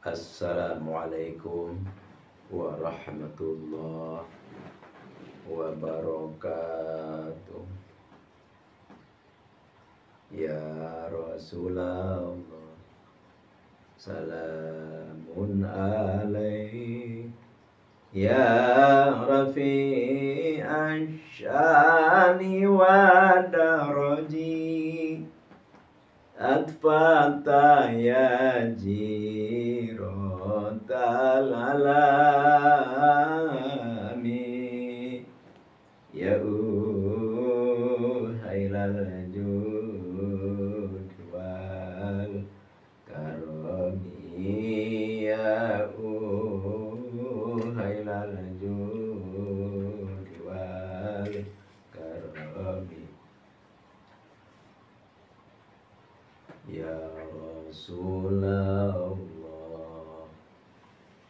Assalamualaikum warahmatullahi wabarakatuh. Ya Rasulullah, salamun alaik. Ya Rafi'ash syani wa daraji, atfata ya jirotal alami, ya hailal jud wal karomi, ya hailal jud wal karomi. Ya Rasulullah,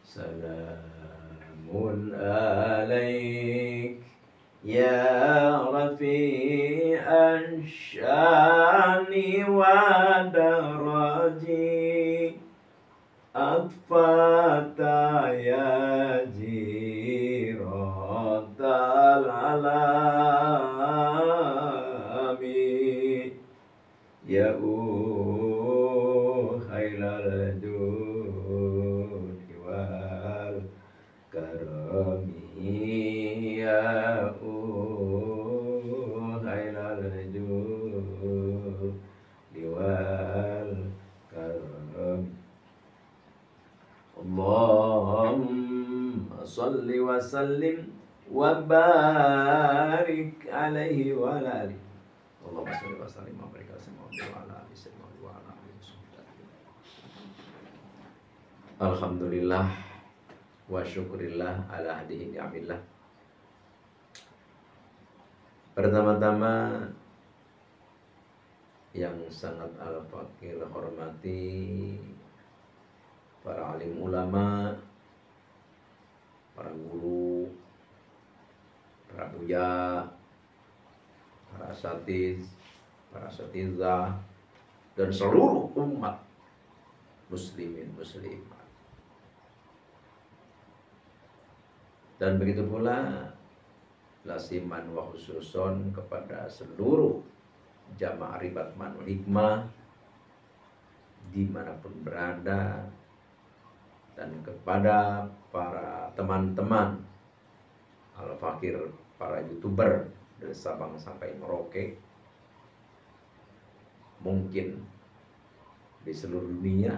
salamun alaik. Ya Rafi'an syani wa daraji, atfata ya jirotal alami, ya hailal judi wal karami, ya hailal judi wal karami. Allahumma salli wa sallim wa barik alaihi wa ala alihi. Allahumma salli wa sallim wa barik alaihi wa ala alihi wa ala alihi. Alhamdulillah wa syukurillah ala hadihi ni'amillah. Pertama-tama yang sangat al-fakir hormati para alim ulama, para guru, para buya, para asatidzah, dan seluruh umat muslimin muslimat. Dan begitu pula lasiman wa khususon kepada seluruh jamaah ribat manul hikmah dimanapun berada, dan kepada para teman-teman al-fakir, para youtuber dari Sabang sampai Merauke, mungkin di seluruh dunia,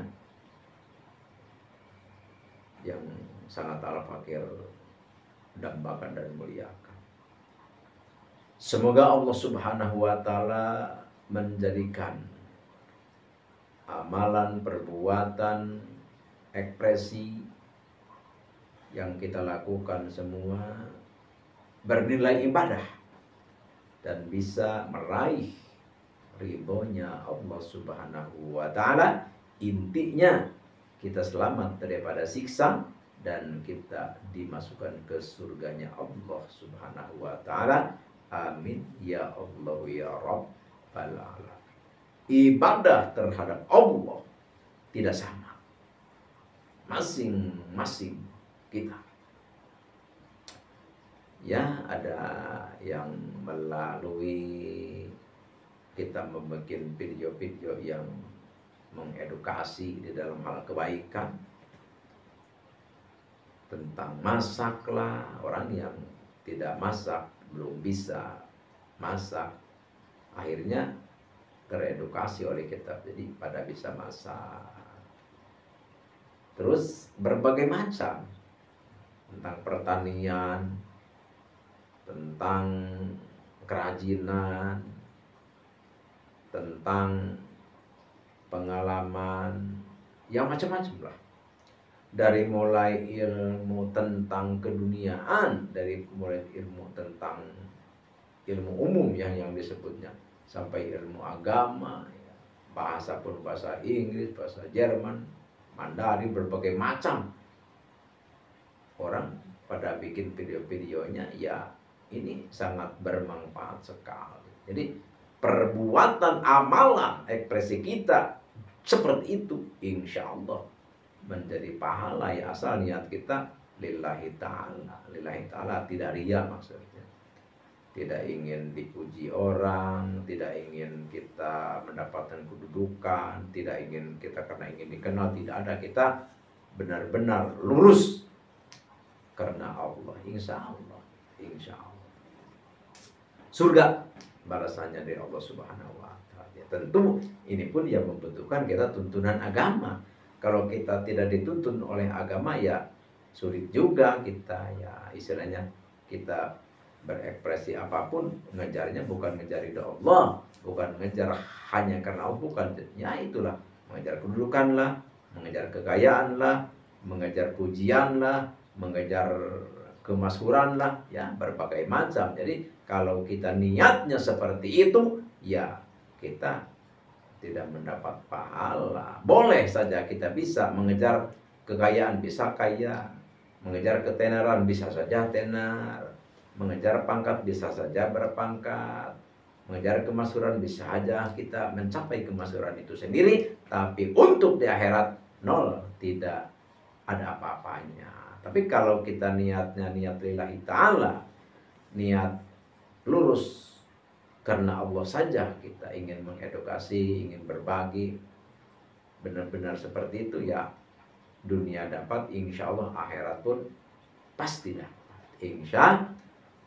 yang sangat al-fakir dambakan dan muliakan. Semoga Allah Subhanahu wa ta'ala menjadikan amalan, perbuatan, ekspresi yang kita lakukan semua bernilai ibadah dan bisa meraih ridhonya Allah Subhanahu wa ta'ala. Intinya kita selamat daripada siksa dan kita dimasukkan ke surganya Allah Subhanahu wa ta'ala. Amin ya Allah ya Rabbal alamin. Ibadah terhadap Allah tidak sama masing-masing kita. Ya, ada yang melalui kita membuat video-video yang mengedukasi di dalam hal kebaikan, tentang masaklah. Orang yang tidak masak, belum bisa masak, akhirnya teredukasi oleh kita, jadi pada bisa masak. Terus berbagai macam tentang pertanian, tentang kerajinan, tentang pengalaman, yang macam-macam lah. Dari mulai ilmu tentang keduniaan, dari mulai ilmu tentang ilmu umum yang disebutnya, sampai ilmu agama, ya. Bahasa pun bahasa Inggris, bahasa Jerman, Mandarin, berbagai macam. Orang pada bikin video-videonya, ya ini sangat bermanfaat sekali. Jadi perbuatan, amalan, ekspresi kita seperti itu, insya Allah menjadi pahala ya asal niat kita lillahi ta'ala. Lillahi ta'ala, tidak riya maksudnya. Tidak ingin dipuji orang, tidak ingin kita mendapatkan kedudukan, tidak ingin kita karena ingin dikenal, tidak ada. Kita benar-benar lurus karena Allah, insya Allah, insya Allah. Surga balasannya dari Allah Subhanahu wa Ta'ala. Ya, tentu ini pun yang membutuhkan kita tuntunan agama. Kalau kita tidak dituntun oleh agama ya sulit juga kita, ya istilahnya kita berekspresi apapun, ngejarnya bukan ngejar ridho Allah, bukan ngejar hanya karena Allah, bukan. Ya itulah, mengejar kedudukan lah, mengejar kekayaan lah, mengejar pujian lah, mengejar kemasyhuran lah, ya berbagai macam. Jadi kalau kita niatnya seperti itu, ya kita tidak mendapat pahala. Boleh saja kita bisa mengejar kekayaan, bisa kaya, mengejar ketenaran, bisa saja tenar, mengejar pangkat, bisa saja berpangkat, mengejar kemasyhuran, bisa saja kita mencapai kemasyhuran itu sendiri. Tapi untuk di akhirat, nol, tidak ada apa-apanya. Tapi kalau kita niatnya niat lillahi ta'ala, niat lurus karena Allah saja, kita ingin mengedukasi, ingin berbagi, benar-benar seperti itu, ya dunia dapat, insya Allah akhirat pun pasti dapat, insya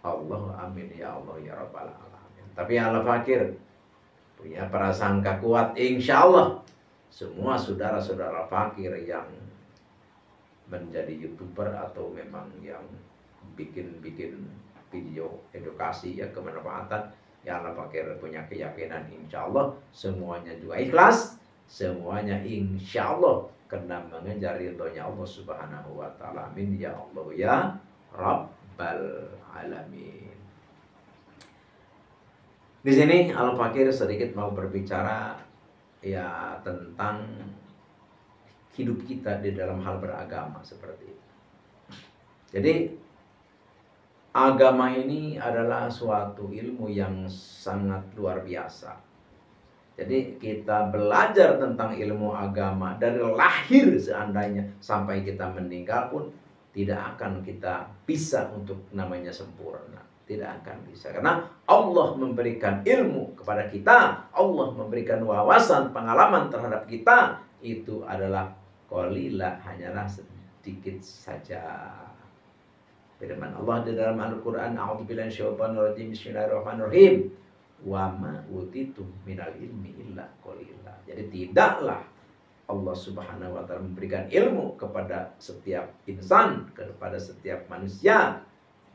Allah. Amin ya Allah ya Rabbal Alamin. Tapi ala fakir punya prasangka kuat, insya Allah semua saudara-saudara fakir yang menjadi YouTuber atau memang yang bikin video edukasi ya kemanfaatan, ya Allah fakir punya keyakinan insya Allah semuanya juga ikhlas, semuanya insya Allah karena mengejar ridhonya Allah Subhanahu wa Ta'ala. Amin ya Allah ya Rabbal Alamin. Di sini Al Fakir sedikit mau berbicara ya tentang hidup kita di dalam hal beragama seperti itu. Jadi agama ini adalah suatu ilmu yang sangat luar biasa. Jadi kita belajar tentang ilmu agama dari lahir, seandainya sampai kita meninggal pun tidak akan kita bisa untuk namanya sempurna. Tidak akan bisa. Karena Allah memberikan ilmu kepada kita, Allah memberikan wawasan, pengalaman terhadap kita, itu adalah qalila, hanyalah sedikit saja. Firman Allah di dalam Al-Quran, a'udzubillahi minasyaitonir rajim, bismillahirrahmanirrahim, wa ma utitum minal ilmi illa qalila. Jadi tidaklah Allah Subhanahu wa Ta'ala memberikan ilmu kepada setiap insan, kepada setiap manusia,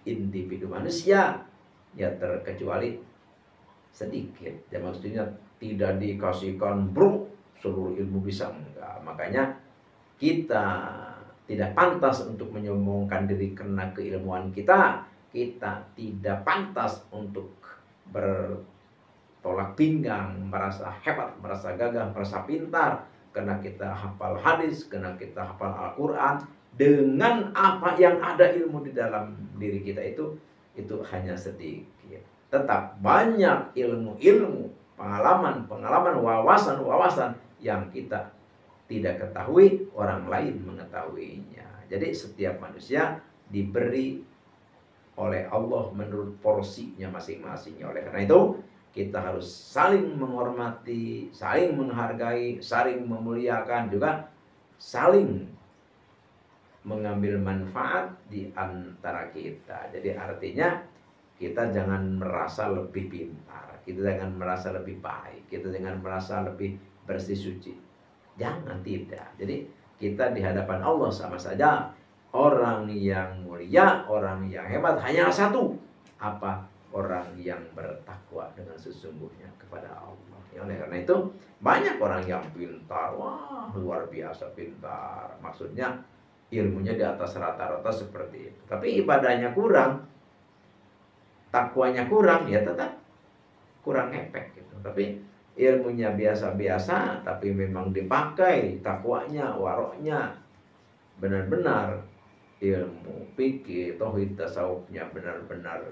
individu manusia, ya terkecuali sedikit. Ya maksudnya tidak dikasihkan seluruh ilmu bisa, enggak. Makanya kita tidak pantas untuk menyombongkan diri karena keilmuan kita. Kita tidak pantas untuk bertolak pinggang, merasa hebat, merasa gagah, merasa pintar karena kita hafal hadis, karena kita hafal Al-Quran. Dengan apa yang ada ilmu di dalam diri kita itu hanya sedikit. Tetap banyak ilmu-ilmu, pengalaman-pengalaman, wawasan-wawasan yang kita tidak ketahui, orang lain mengetahuinya. Jadi setiap manusia diberi oleh Allah menurut porsinya masing-masing. Oleh karena itu kita harus saling menghormati, saling menghargai, saling memuliakan, juga saling mengambil manfaat di antara kita. Jadi artinya kita jangan merasa lebih pintar, kita jangan merasa lebih baik, kita jangan merasa lebih bersih suci. Jangan, tidak. Jadi kita di hadapan Allah sama saja. Orang yang mulia, orang yang hebat hanya satu. Apa? Orang yang bertakwa dengan sesungguhnya kepada Allah. Ya, oleh karena itu banyak orang yang pintar, wah luar biasa pintar. Maksudnya ilmunya di atas rata-rata seperti itu. Tapi ibadahnya kurang, takwanya kurang, ya tetap kurang efek gitu. Tapi ilmunya biasa-biasa, tapi memang dipakai takwanya, waroknya benar-benar, ilmu fikih, tauhid, tasawufnya benar-benar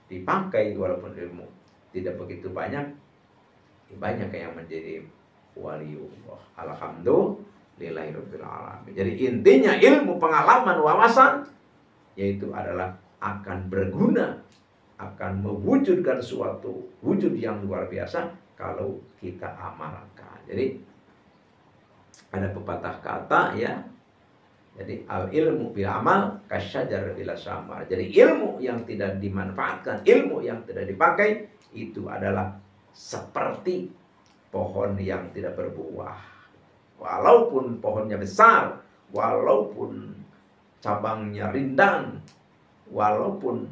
dipakai, walaupun ilmu tidak begitu banyak, banyak yang menjadi waliullah. Alhamdulillah. lillahi rabbil alamin. Jadi intinya ilmu, pengalaman, wawasan yaitu adalah akan berguna, akan mewujudkan suatu wujud yang luar biasa kalau kita amalkan. Jadi ada pepatah kata ya. Jadi al ilmu bil amal kasyajar bila samar. Jadi ilmu yang tidak dimanfaatkan, ilmu yang tidak dipakai itu adalah seperti pohon yang tidak berbuah. Walaupun pohonnya besar, walaupun cabangnya rindang, walaupun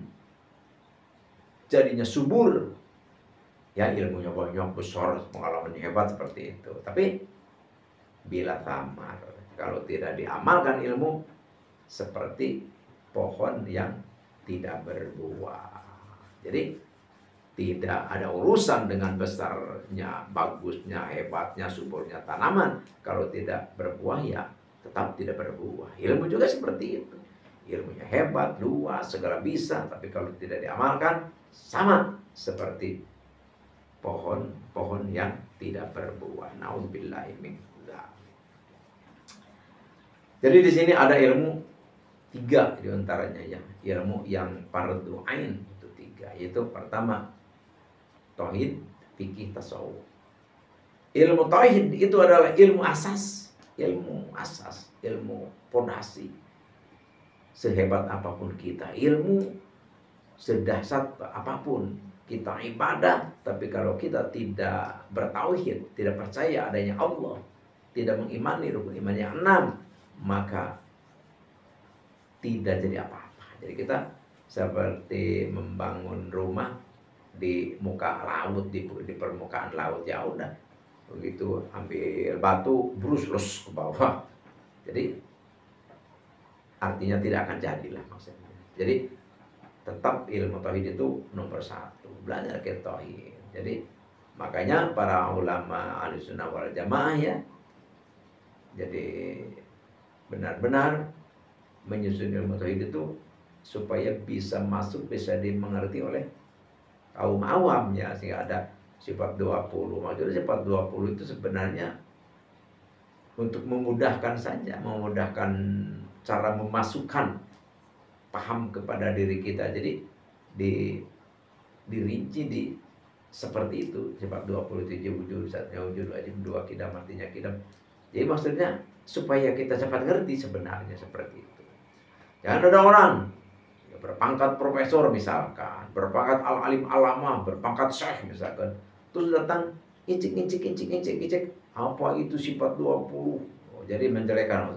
jadinya subur, ya ilmunya banyak, besar, pengalaman hebat seperti itu. Tapi bila tamar, kalau tidak diamalkan ilmu, seperti pohon yang tidak berbuah. Jadi tidak ada urusan dengan besarnya, bagusnya, hebatnya, suburnya tanaman. Kalau tidak berbuah ya tetap tidak berbuah. Ilmu juga seperti itu. Ilmunya hebat, luas, segala bisa, tapi kalau tidak diamalkan sama seperti pohon-pohon yang tidak berbuah. Nauzubillahi min dzalik. Jadi di sini ada ilmu 3 diantaranya ya. Ilmu yang fardu ain itu 3, yaitu pertama tauhid, fikih, tasawuf. Ilmu tauhid itu adalah ilmu asas, ilmu fondasi. Sehebat apapun kita ilmu, sedahsyat apapun kita ibadah, tapi kalau kita tidak bertauhid, tidak percaya adanya Allah, tidak mengimani rukun iman yang 6, maka tidak jadi apa-apa. Jadi kita seperti membangun rumah di muka laut, di permukaan laut, ya udah begitu ambil batu brus ke bawah. Jadi artinya tidak akan jadilah maksudnya. Jadi tetap ilmu tauhid itu nomor 1, belajar ke tauhid. Jadi makanya para ulama Ahlussunnah wal Jamaah ya, jadi benar-benar menyusun ilmu tauhid itu supaya bisa masuk, bisa dimengerti oleh kaum awam ya, sehingga ada sifat 20. Maksudnya sifat 20 itu sebenarnya untuk memudahkan saja, memudahkan cara memasukkan paham kepada diri kita. Jadi dirinci di seperti itu. Sifat 20 itu wujud, zatnya wujud, wajib, 2 kidam, artinya kidam. Jadi maksudnya supaya kita cepat ngerti sebenarnya seperti itu. Jangan ada orang berpangkat profesor misalkan, berpangkat al-alim alama, berpangkat syekh misalkan, terus datang incik, apa itu sifat 20. Jadi menjelekan.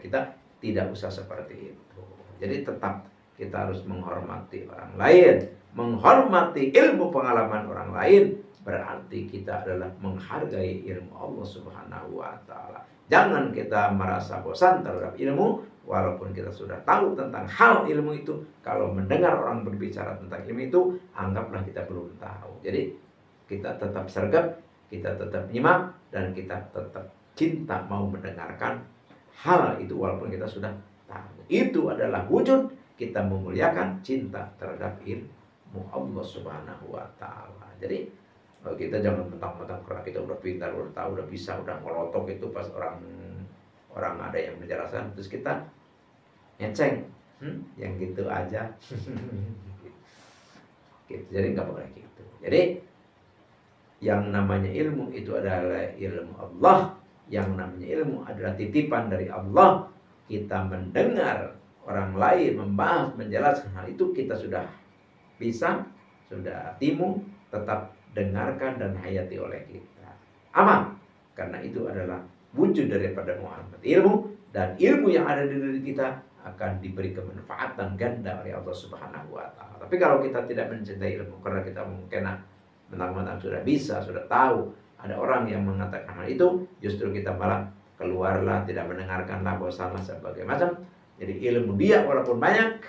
Kita tidak usah seperti itu. Jadi tetap kita harus menghormati orang lain, menghormati ilmu pengalaman orang lain, berarti kita adalah menghargai ilmu Allah Subhanahu wa taala. Jangan kita merasa bosan terhadap ilmu, walaupun kita sudah tahu tentang hal ilmu itu. Kalau mendengar orang berbicara tentang ilmu itu, anggaplah kita belum tahu. Jadi kita tetap sergap, kita tetap nyimak, dan kita tetap cinta mau mendengarkan hal itu walaupun kita sudah tahu. Itu adalah wujud kita memuliakan cinta terhadap ilmu Allah Subhanahu wa taala. Jadi kita jangan mentang-mentang karena kita udah pintar, udah tahu, udah bisa, udah ngelotok itu pas orang ada yang menjelaskan, terus kita ngeceng, yang gitu aja. Gitu. Jadi nggak boleh gitu. Jadi yang namanya ilmu itu adalah ilmu Allah, yang namanya ilmu adalah titipan dari Allah. Kita mendengar orang lain membahas, menjelaskan hal itu, kita sudah bisa, sudah timu, tetap dengarkan dan hayati oleh kita. Aman, karena itu adalah wujud daripada Muhammad ilmu, dan ilmu yang ada di diri kita akan diberi kemanfaatan ganda oleh Allah Subhanahu wa taala. Tapi kalau kita tidak mencintai ilmu karena kita mungkin mentang-mentang sudah bisa, sudah tahu, ada orang yang mengatakan hal itu, justru kita malah keluarlah, tidak mendengarkanlah, bosanlah, sebagai macam. Jadi ilmu dia walaupun banyak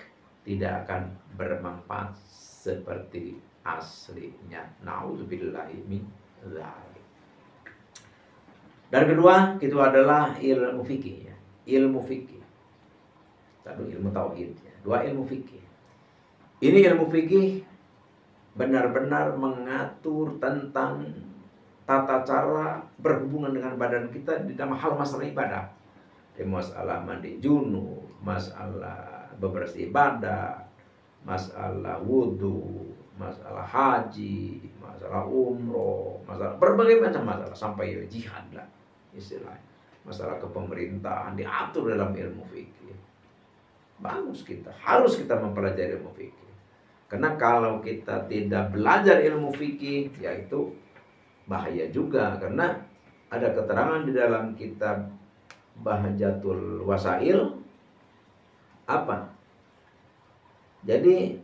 tidak akan bermanfaat seperti aslinya. Nauzubillahi min dzalik. Dan kedua, itu adalah ilmu fikih ya. Ilmu fikih. Satu ilmu tauhid ya. 2 ilmu fikih. Ini ilmu fikih benar-benar mengatur tentang tata cara berhubungan dengan badan kita di dalam hal masalah ibadah. Di masalah mandi junub, masalah bebersih badan, masalah wudhu, masalah haji, masalah umroh, masalah berbagai macam masalah sampai jihad lah istilahnya. Masalah kepemerintahan diatur dalam ilmu fikih. Bagus, kita harus mempelajari ilmu fikih. Karena kalau kita tidak belajar ilmu fikih, yaitu bahaya juga, karena ada keterangan di dalam kitab Bahjatul Wasail apa? Jadi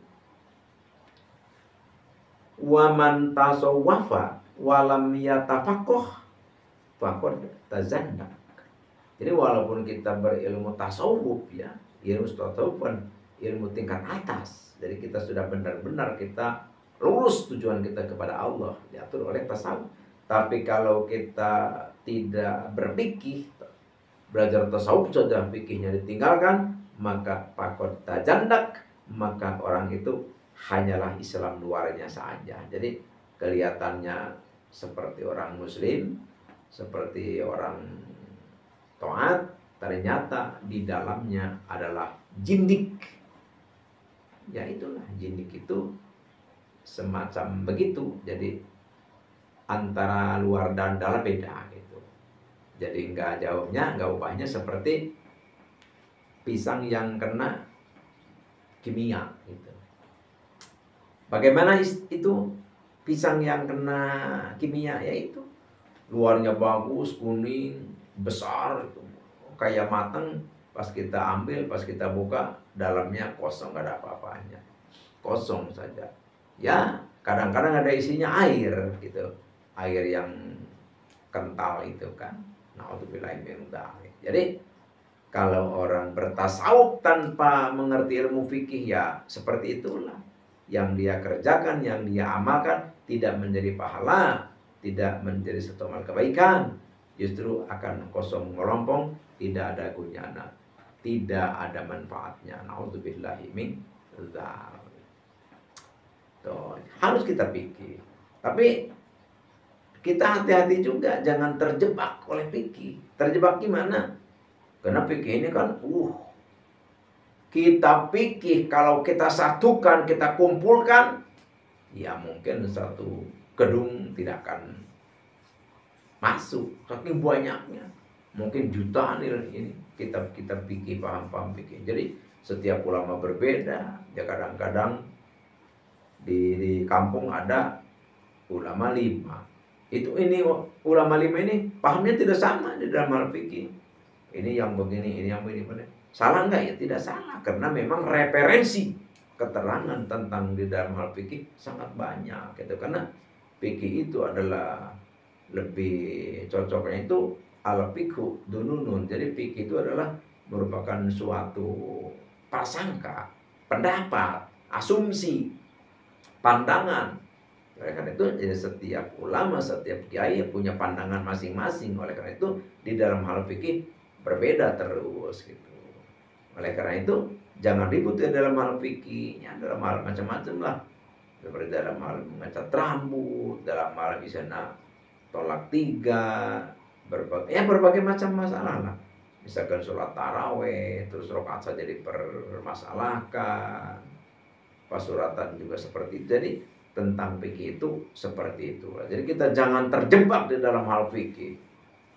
waman tasawwafa walam yatafaqoh faqad tazandak. Jadi walaupun kita berilmu tasawuf ya, ilmu tasawuf kan ilmu tingkat atas. Jadi kita sudah benar-benar kita lurus tujuan kita kepada Allah diatur oleh tasawuf. Tapi kalau kita tidak berfikih, belajar tasawuf saja fikihnya ditinggalkan, maka faqad tajandak, maka orang itu hanyalah Islam luarnya saja. Jadi kelihatannya seperti orang muslim, seperti orang taat, ternyata di dalamnya adalah jindik. Ya itulah, jindik itu semacam begitu. Jadi antara luar dan dalam beda gitu. Jadi nggak jauhnya, nggak ubahnya seperti pisang yang kena kimia gitu. Bagaimana itu pisang yang kena kimia? Yaitu luarnya bagus, kuning, besar, itu kayak matang. Pas kita ambil, pas kita buka, dalamnya kosong, gak ada apa-apanya, kosong saja. Ya kadang-kadang ada isinya air gitu, air yang kental itu kan. Na'udzubillahi min dzalik. Jadi kalau orang bertasawuf tanpa mengerti ilmu fikih, ya seperti itulah. Yang dia kerjakan, yang dia amalkan tidak menjadi pahala, tidak menjadi satu amal kebaikan, justru akan kosong melompong, tidak ada gunanya, tidak ada manfaatnya. Na'udzubillahi min dzalik. Harus kita pikir. Tapi kita hati-hati juga, jangan terjebak oleh fikih. Terjebak gimana? Karena fikih ini kan kita pikir kalau kita satukan, kita kumpulkan, ya mungkin satu gedung tidak akan masuk, saking banyaknya. Mungkin jutaan ini kita pikir, paham pikir. Jadi setiap ulama berbeda. Ya kadang-kadang di kampung ada ulama 5. Ini ulama 5 ini pahamnya tidak sama di dalam hal fikih. Ini yang begini, ini yang begini. Salah enggak? Ya tidak salah, karena memang referensi keterangan tentang di dalam hal fikih sangat banyak gitu. Karena fikih itu adalah lebih cocoknya itu al-fiqhu dununun. Jadi fikih itu adalah merupakan suatu prasangka, pendapat, asumsi, pandangan. Oleh karena itu, jadi setiap ulama, setiap kiai punya pandangan masing-masing. Oleh karena itu, di dalam hal fikih berbeda terus gitu. Oleh karena itu, jangan ribut ya dalam hal fikihnya, dalam hal macam-macam lah. Seperti dalam hal mengecat rambut, dalam hal misalnya tolak 3, berbagai macam masalah lah. Misalkan sholat taraweh, terus rakaat saja dipermasalahkan, pasuratan juga seperti itu. Jadi tentang fikih itu seperti itu. Jadi kita jangan terjebak di dalam hal fikih.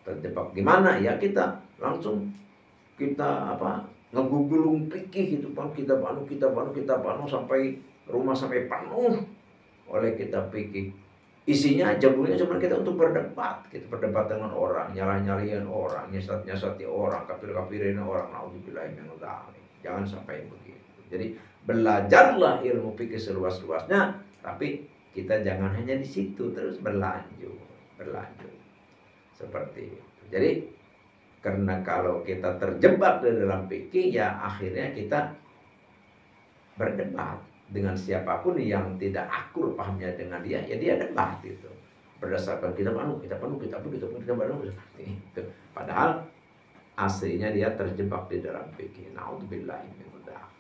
Terjebak gimana? Ya kita langsung ngegugulung fikih gitu, kita panu sampai rumah sampai penuh oleh kitab fikih. Isinya jabulnya cuma kita untuk berdebat, kita berdebat dengan orang, nyalah-nyaliin orang, nyesat-nyesati orang, kafir-kafirin orang. Na'udzubillahi min dzalik. Jangan sampai begitu. Jadi belajarlah ilmu fikih seluas-luasnya, tapi kita jangan hanya di situ, terus berlanjut seperti itu. Jadi karena kalau kita terjebak di dalam fikih, ya akhirnya kita berdebat dengan siapapun yang tidak akur pahamnya dengan dia, ya dia debat itu berdasarkan kita seperti itu. Padahal aslinya dia terjebak di dalam fikih. Na'udzubillahi min dzalik.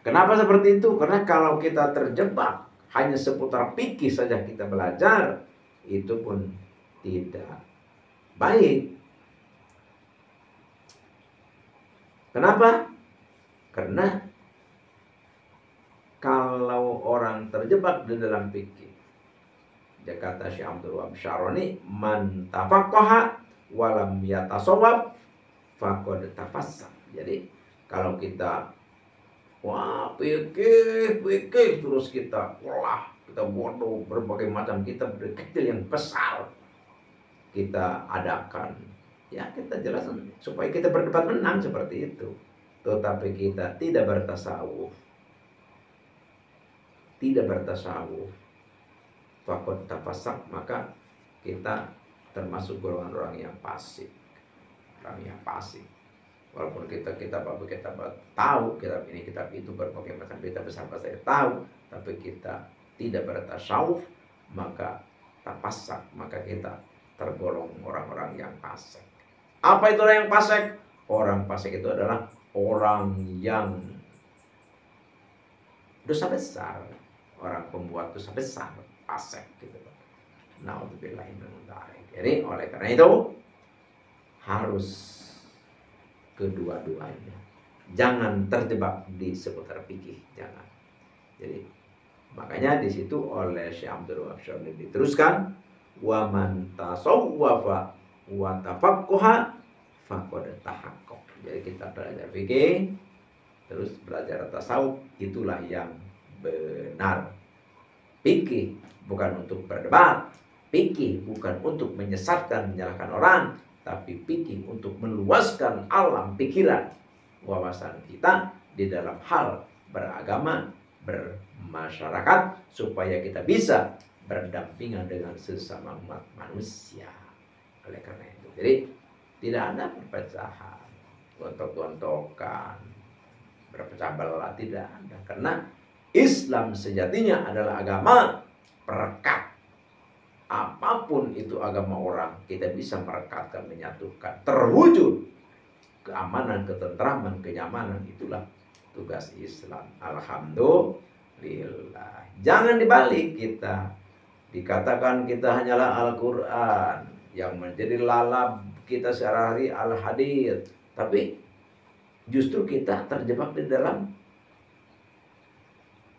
Kenapa seperti itu? Karena kalau kita terjebak hanya seputar fikih saja kita belajar, itu pun tidak baik. Kenapa? Karena kalau orang terjebak di dalam fikih, dia kata Syekh Abdul Wahab Syaroni, man tafaqqaha walam yatasawwab faqad tafassaq. Jadi kalau kita wah fikih terus kita bodoh berbagai macam, kita berkecil yang besar kita adakan, ya kita jelaskan supaya kita berdebat menang seperti itu. Tetapi kita tidak bertasawuf, faqad tafassaq, maka kita termasuk golongan orang yang fasik. Walaupun kita tahu kitab ini kitab itu berbagai macam kitab besar saya tahu, tapi kita tidak bertasawuf, maka tafassaq, maka kita tergolong orang-orang yang fasik. Apa itu orang yang fasik? Orang fasik itu adalah orang yang dosa besar, orang pembuat dosa besar, fasik gitu. Naudzubillah min dzalik. Jadi oleh karena itu harus kedua-duanya. Jangan terjebak di seputar fikih, jangan. Jadi makanya di situ oleh Syekh Abdul Wahab Syaroni diteruskan, wa man tasawwafa wa tafaqqaha faqad tahaqqaq. Jadi kita belajar fikih terus belajar tasawuf, itulah yang benar. Fikih bukan untuk berdebat, fikih bukan untuk menyesatkan, menyalahkan orang, tapi fikih untuk meluaskan alam pikiran, wawasan kita di dalam hal beragama, bermasyarakat, supaya kita bisa berdampingan dengan sesama umat manusia. Oleh karena itu, jadi tidak ada perpecahan, gontok-gontokan, berpecah belah, tidak ada. Karena Islam sejatinya adalah agama perekat. Apapun itu agama orang, kita bisa merekatkan, menyatukan, terwujud keamanan, ketentraman, kenyamanan. Itulah tugas Islam. Alhamdulillah. Jangan dibalik, kita dikatakan kita hanyalah Al-Quran yang menjadi lalap kita sehari-hari, Al-Hadits, tapi justru kita terjebak di dalam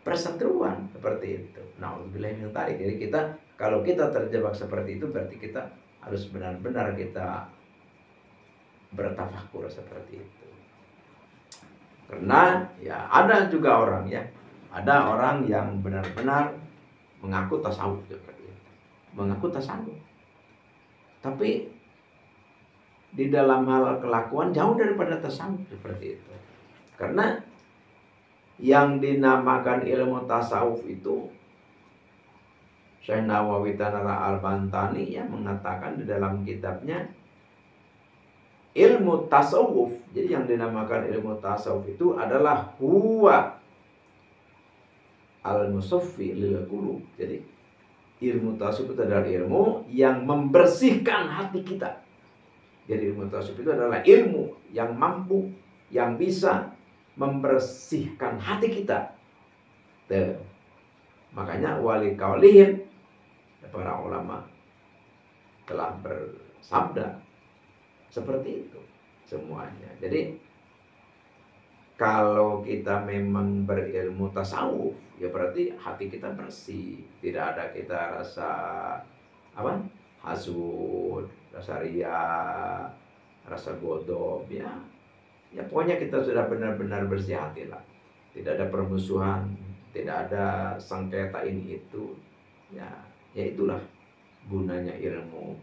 perseteruan seperti itu. Naudzubillah min dzalik. Jadi kita, kalau kita terjebak seperti itu, berarti kita harus benar-benar kita bertafakur seperti itu. Karena ya ada juga orang ada orang yang benar-benar mengaku tasawuf seperti itu, mengaku tasawuf, tapi di dalam hal kelakuan jauh daripada tasawuf seperti itu. Karena yang dinamakan ilmu tasawuf itu, Syekh Nawawi Tanara Al-Bantani yang mengatakan di dalam kitabnya ilmu tasawuf. Jadi yang dinamakan ilmu tasawuf itu adalah huwa al-musaffi lil qulub. Jadi ilmu tasawuf itu adalah ilmu yang membersihkan hati kita. Jadi ilmu tasawuf itu adalah ilmu yang mampu, yang bisa membersihkan hati kita. Makanya wali kaulihim, para ulama telah bersabda seperti itu semuanya. Jadi kalau kita memang berilmu tasawuf, ya berarti hati kita bersih, tidak ada kita rasa hasud, rasa riya, rasa godok, ya pokoknya kita sudah benar-benar bersih hati lah. Tidak ada permusuhan, tidak ada sengketa ini itu. Ya itulah gunanya ilmu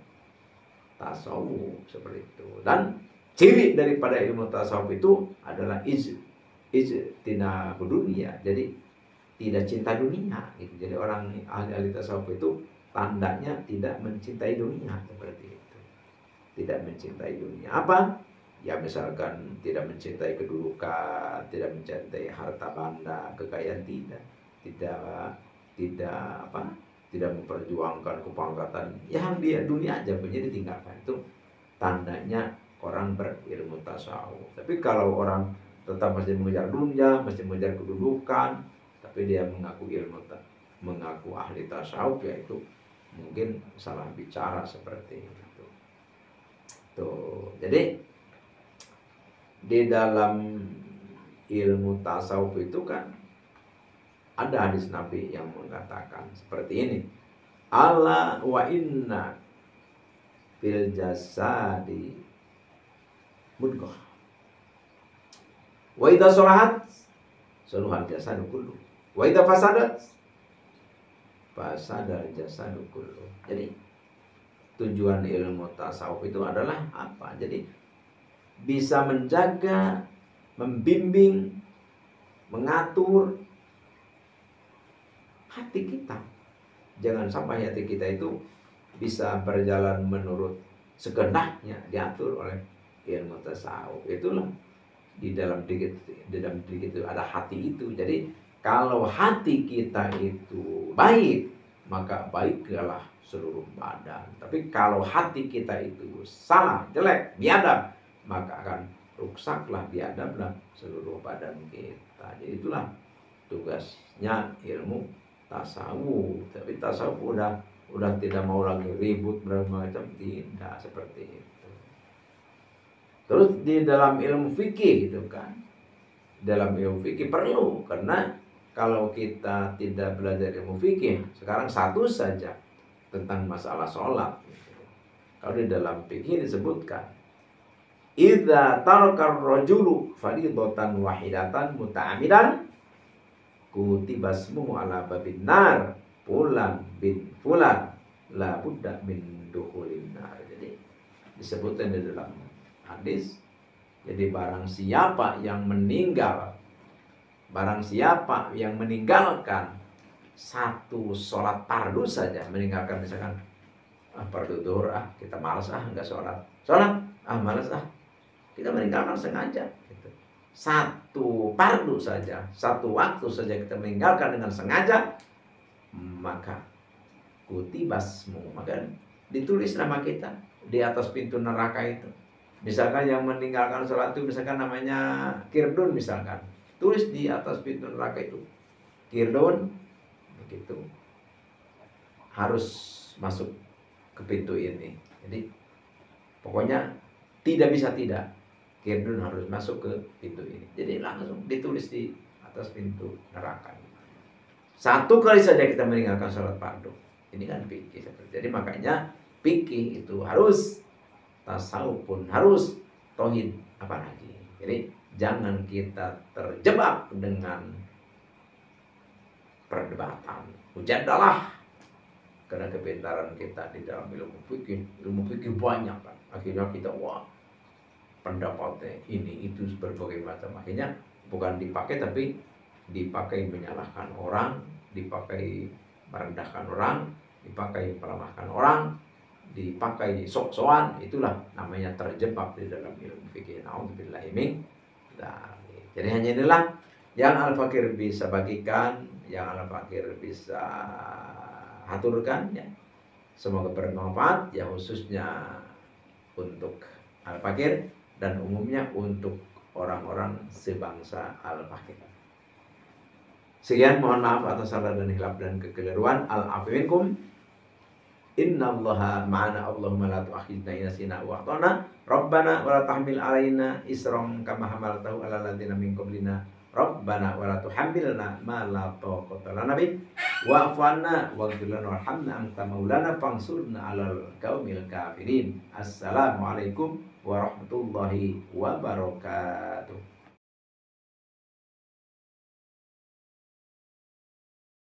tasawuf seperti itu. Dan ciri daripada ilmu tasawuf itu adalah ijtina dunia. Jadi tidak cinta dunia gitu. Jadi orang ahli tasawuf itu tandanya tidak mencintai dunia seperti itu. Tidak mencintai dunia. Apa? Ya misalkan tidak mencintai kedudukan, tidak mencintai harta benda, kekayaan, tidak memperjuangkan kepangkatan. Yang dia dunia aja punya ditinggalkan. Itu tandanya orang berilmu tasawuf. Tapi kalau orang tetap masih mengejar dunia, masih mengejar kedudukan, tapi dia mengaku ahli tasawuf, yaitu mungkin salah bicara seperti itu. Tuh, jadi di dalam ilmu tasawuf itu kan ada hadis Nabi yang mengatakan seperti ini. Ala wa inna fil jasadi mudghah. Wa idza salahat saluhal jasadu kullu. Wa idza fasadat fasadal jasadu kullu. Jadi tujuan ilmu tasawuf itu adalah apa? Jadi bisa menjaga, membimbing, mengatur hati kita. Jangan sampai hati kita itu bisa berjalan menurut sekehendaknya, diatur oleh ilmu tasawuf. Itulah di dalam diri itu ada hati itu. Jadi kalau hati kita itu baik, maka baiklah seluruh badan. Tapi kalau hati kita itu salah, jelek, biadab, maka akan rusaklah, biadablah seluruh badan kita. Jadi itulah tugasnya ilmu tasawuf. Tapi tasawuf udah tidak mau lagi ribut bermacam, tidak seperti itu. Terus di dalam ilmu fikih gitu kan, dalam ilmu fikih perlu, karena kalau kita tidak belajar ilmu fikih, sekarang satu saja tentang masalah sholat gitu. Kalau di dalam fikih disebutkan idza taraka ar-rajulu fardatan wahidatan muta'ammidan kutiba ismuhu ala babin nar fulan bin fulan la budda min dukhulin nar. Jadi disebutkan di dalam hadis, jadi barang siapa yang meninggalkan satu sholat fardu saja, meninggalkan misalkan fardu zuhur, kita malas nggak sholat malas kita meninggalkan sengaja gitu. Satu fardu saja, satu waktu saja kita meninggalkan dengan sengaja, maka kutibasmu, maka ditulis nama kita di atas pintu neraka itu. Misalkan yang meninggalkan sholat itu misalkan namanya Kirdun misalkan, tulis di atas pintu neraka itu Kirdun, begitu, harus masuk ke pintu ini. Jadi pokoknya tidak bisa tidak, Kirdun harus masuk ke pintu ini. Jadi langsung ditulis di atas pintu neraka. Satu kali saja kita meninggalkan sholat fardu, ini kan fikih. Jadi makanya fikih itu harus, tasawuf pun harus, tauhid apalagi. Jadi jangan kita terjebak dengan perdebatan, mujadalah, karena kepintaran kita di dalam ilmu fikih banyak kan. Akhirnya kita pendapatnya ini itu berbagai macam. Akhirnya bukan dipakai, tapi dipakai menyalahkan orang, dipakai merendahkan orang, dipakai melemahkan orang, dipakai sok-sokan. Itulah namanya terjebak di dalam ilmu fikih. Nauzubillahi min dzalik. Jadi hanya inilah yang Al-Fakir bisa bagikan, yang Al-Fakir bisa aturkan ya. Semoga bermanfaat ya, khususnya untuk Al-Fakir dan umumnya untuk orang-orang sebangsa Al-Fakir. Sekian, mohon maaf atas salah dan hilaf dan kekeliruan. Al-'afwu minkum. Innallaha ma'ana, Allahumma la tu'akhidna in nasina wa akhtana. Rabbana wa la tahmil 'alaina isran kama hamaltahu 'alal ladzina min qablina. Rabbana wa la tuhammilna ma la taqata lana bih. Wa'fu 'anna waghfir lana warhamna anta maulana fansurna 'alal qaumil kafirin. Assalamualaikum warahmatullahi wabarakatuh.